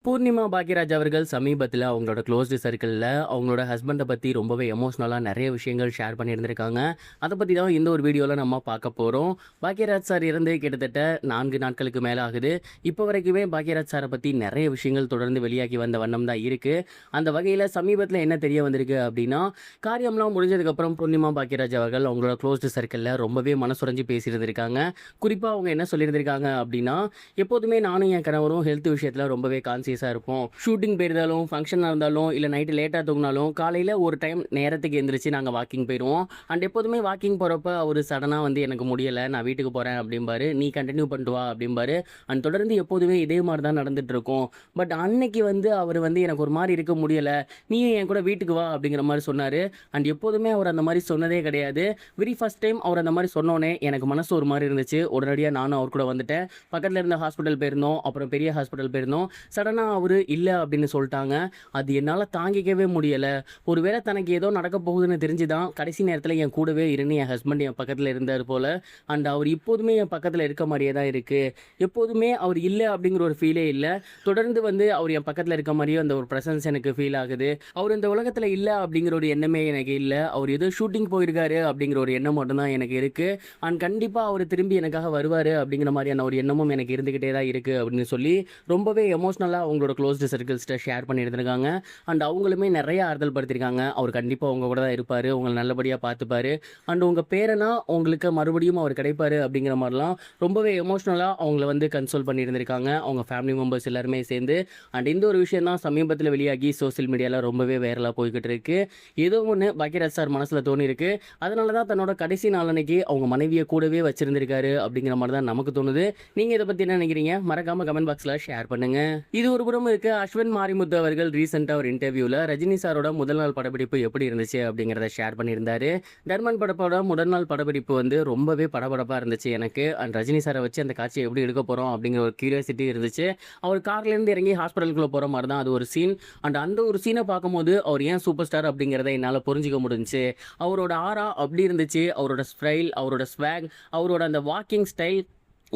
பூர்ணிமா பாக்யராஜ் அவர்கள் சமீபத்தில அவங்களோட க்ளோஸ்டு சர்க்கிள்ல அவங்களோட ஹஸ்பண்ட பத்தி ரொம்பவே எமோஷனலா நெறைய விஷயங்கள் ஷேர் பண்ணியிருந்திருக்காங்க. அத பத்தி தான் இந்த ஒரு வீடியோல நம்ம பார்க்க போறோம். பாக்யராஜ் சார் இறந்து கிட்டத்தட்ட 4 நாட்களுக்கு மேல ஆகுது. இப்போ வரைக்குமே பாக்யராஜ் சார பத்தி நெறைய விஷயங்கள் தொடர்ந்து வெளியாகி வந்த வண்ணம் தான் இருக்கு. அந்த வகையில சமீபத்தில என்ன தெரிய வந்திருக்கு அப்படின்னா, காரியம்லாம் முடிஞ்சதுக்கப்புறம் பூர்ணிமா பாக்யராஜ் அவர்கள் அவங்களோட க்ளோஸ்டு சர்க்கிள்ல ரொம்பவே மனசுடைஞ்சு பேசியிருந்திருக்காங்க. குறிப்பா அவங்க என்ன சொல்லியிருந்திருக்காங்க அப்படின்னா, எப்போதுமே நானும் என் கணவரும் ஹெல்த் விஷயத்துல ரொம்பவே கான்சியஸா இருப்போம். ஷூட்டிங் போயிருந்தாலும், ஃபங்ஷனா இருந்தாலும், இல்ல நைட்டு லேட்டா தூங்குனாலும், காலையில ஒரு டைம் நேரத்துக்கு எந்திரிச்சு நாங்க வாக்கிங் போயிருவோம். அண்ட் எப்போதுமே வாக்கிங் போறப்ப அவரு சடனா வந்து எனக்கு முடியல, நான் வீட்டுக்கு போறேன் அப்படிம்பாரு. நீ கன்டின்யூ பண்ணிட்டு வா அப்படிம்பாரு. அண்ட் தொடர்ந்து எப்போதுமே இதே மாரி தான் நடந்துட்டு இருக்கும். பட் அன்னைக்கு வந்து அவரு வந்து எனக்கு ஒரு மாரி இருக்க முடியல. நீயும் என் கூட வீட்டுக்கு வா அப்படிங்கிற மாரி சொன்னாரு. அண்ட் எப்போதுமே அவர் அந்த மாரி சொன்னதே கிடையாது. வெரி ஃபர்ஸ்ட் டைம் அவர் அந்த மாரி சொன்னோனே எனக்கு மனசு ஒரு மாரி இருந்துச்சு. உடனடியா நானும் அவர் கூட வந்துட்டேன். பக்கத்துல இருந்த ஹாஸ்பிட்டல் போயிருந்தோம். அப்புறம் பெரிய ஹாஸ்பிட்டல் போயிருந்தோம். சடனா அவரு இல்ல அப்படின்னு சொல்ட்டாங்க. அது என்னால தாங்கிக்கவே முடியல. ஒருவேளை தனக்கு ஏதோ நடக்க போகுதுன்னு தெரிஞ்சு தான் கடைசி நேரத்தில என் கூடவே இருந்து என் ஹஸ்பண்ட் என் பக்கத்தில இருந்தாரு போல. அண்ட் அவர் இப்போதுமே என் பக்கத்தில இருக்க மாரியே தான் இருக்கு. எப்போதுமே அவர் இல்ல அப்படிங்கிற ஒரு ஃபீலே இல்ல. தொடர்ந்து வந்து அவர் என் பக்கத்தில இருக்க மாரியே அந்த ஒரு பிரசன்ஸ் எனக்கு ஃபீல் ஆகுது. அவர் இந்த உலகத்தில இல்ல அப்படிங்கிற ஒரு எண்ணமே எனக்கு இல்ல. அவர் ஏதோ ஷூட்டிங் போயிருக்காரு அப்படிங்கிற ஒரு எண்ணம் மட்டும் தான் எனக்கு இருக்கு. அண்ட் கண்டிப்பா அவரு திரும்பி எனக்காக வருவாரு அப்படிங்கிற மாரியான ஒரு எண்ணமும் எனக்கு இருந்துகிட்டே தான் இருக்கு அப்படின்னு சொல்லி ரொம்பவே எமோஷனலா அவங்களோட க்ளோஸ்டு சர்க்கிள்ஸ்ட்ட ஷேர் பண்ணியிருந்திருக்காங்க. அண்ட் அவங்களுமே நிறைய ஆறுதல் படுத்தியிருக்காங்க. அவர் கண்டிப்பா உங்க கூட தான் இருப்பாரு. உங்கள நல்லபடியா பார்த்துப்பாரு. அண்ட் உங்க பேரனா உங்களுக்கு மறுபடியும் அவர் கிடைப்பாரு அப்படிங்கிற மாரிலாம் ரொம்பவே எமோஷனலா அவங்கள வந்து கன்சோல் பண்ணியிருந்திருக்காங்க. அவங்க ஃபேமிலி மெம்பர்ஸ் எல்லாருமே சேர்ந்து. அண்ட் இந்த ஒரு விஷயம் தான் சமீபத்தில வெளியாகி சோசியல் மீடியால ரொம்பவே வைரலா போய்க்கிட்டு இருக்கு. ஏதோ ஒண்ணு பாக்யராஜ் சார் மனசுல தோணியிருக்கு. அதனால தான் தன்னோட கடைசி நாள் அன்னைக்கு அவங்க மனைவிய கூடவே வச்சிருந்திருக்காரு அப்படிங்கிற மாரி தான் நமக்கு தோணுது. நீங்க இத பத்தி என்ன நினைக்கிறீங்க? மறக்காம கமெண்ட் பாக்ஸ்ல ஷேர் பண்ணுங்க. இது ஒரு புறம் இருக்க. அஸ்வின் மாரிமுத்து அவர்கள் ரீசெண்டா ஒரு இன்டர்வியூல ரஜினி சாரோட முதல் நாள் படப்பிடிப்பு எப்படி இருந்துச்சு அப்படிங்கிறத ஷேர் பண்ணியிருந்தாரு. தர்மன் படப்போட முதல் நாள் படப்பிடிப்பு வந்து ரொம்பவே படபடப்பா இருந்துச்சு எனக்கு. அண்ட் ரஜினி சாரை வச்சு அந்த காட்சியை எப்படி எடுக்க போறோம் அப்படிங்கிற ஒரு கியூரியாசிட்டி இருந்துச்சு. அவர் கார்ல இருந்து இறங்கி ஹாஸ்பிட்டலுக்குள்ள போற மாதிரி தான் அது ஒரு சீன். அண்ட் அந்த ஒரு சீனை பார்க்கும்போது அவர் ஏன் சூப்பர் ஸ்டார் அப்படிங்கிறத என்னால் புரிஞ்சுக்க முடிஞ்சுச்சு. அவரோட ஆரா அப்படி இருந்துச்சு. அவரோட ஸ்டைல், அவரோட ஸ்வாக், அவரோட அந்த வாக்கிங் ஸ்டைல்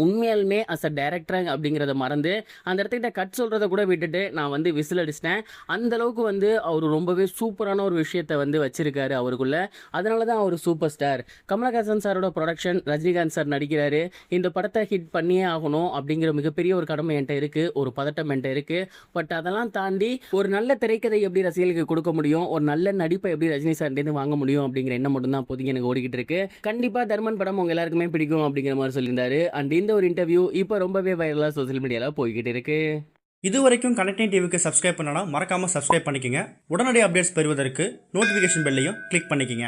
உண்மையாலுமே அஸ் அ டைரக்டர் அப்படிங்கிறத மறந்து அந்த இடத்துக்கிட்ட கட் சொல்கிறத கூட விட்டுட்டு நான் வந்து விசில் அடிச்சிட்டேன். அந்த அளவுக்கு வந்து அவர் ரொம்பவே சூப்பரான ஒரு விஷயத்தை வந்து வச்சிருக்காரு அவருக்குள்ள. அதனால தான் அவர் சூப்பர் ஸ்டார். கமலஹாசன் சாரோட ப்ரொடக்ஷன், ரஜினிகாந்த் சார் நடிக்கிறாரு. இந்த படத்தை ஹிட் பண்ணியே ஆகணும் அப்படிங்கிற மிகப்பெரிய ஒரு கடமை என்கிட்ட இருக்குது. ஒரு பதட்டம் என்கிட்ட இருக்குது. பட் அதெல்லாம் தாண்டி ஒரு நல்ல திரைக்கதை எப்படி ரசிகர்களுக்கு கொடுக்க முடியும், ஒரு நல்ல நடிப்பை எப்படி ரஜினி சார்லேருந்து வாங்க முடியும் அப்படிங்கிற எண்ணம் மட்டும் தான் அப்போதைக்கு எனக்கு ஓடிக்கிட்டு இருக்கு. கண்டிப்பாக தர்மன் படம் உங்கள் எல்லாருக்குமே பிடிக்கும் அப்படிங்கிற மாதிரி சொல்லியிருந்தாரு. அண்ட் இந்த ஒரு இன்டர்வியூ இப்போ ரொம்பவே வைரலா சோசியல் மீடியால போய்கிட்டு இருக்கு. இது வரைக்கும் கனெக்டிங் டிவிக்கு சப்ஸ்கிரைப் பண்ணனா மறக்காம சப்ஸ்கிரைப் பண்ணிக்கங்க. உடனடி அப்டேட்ஸ் பெறுவதற்கு நோட்டிஃபிகேஷன் பெல்லையும் கிளிக் பண்ணிக்கங்க.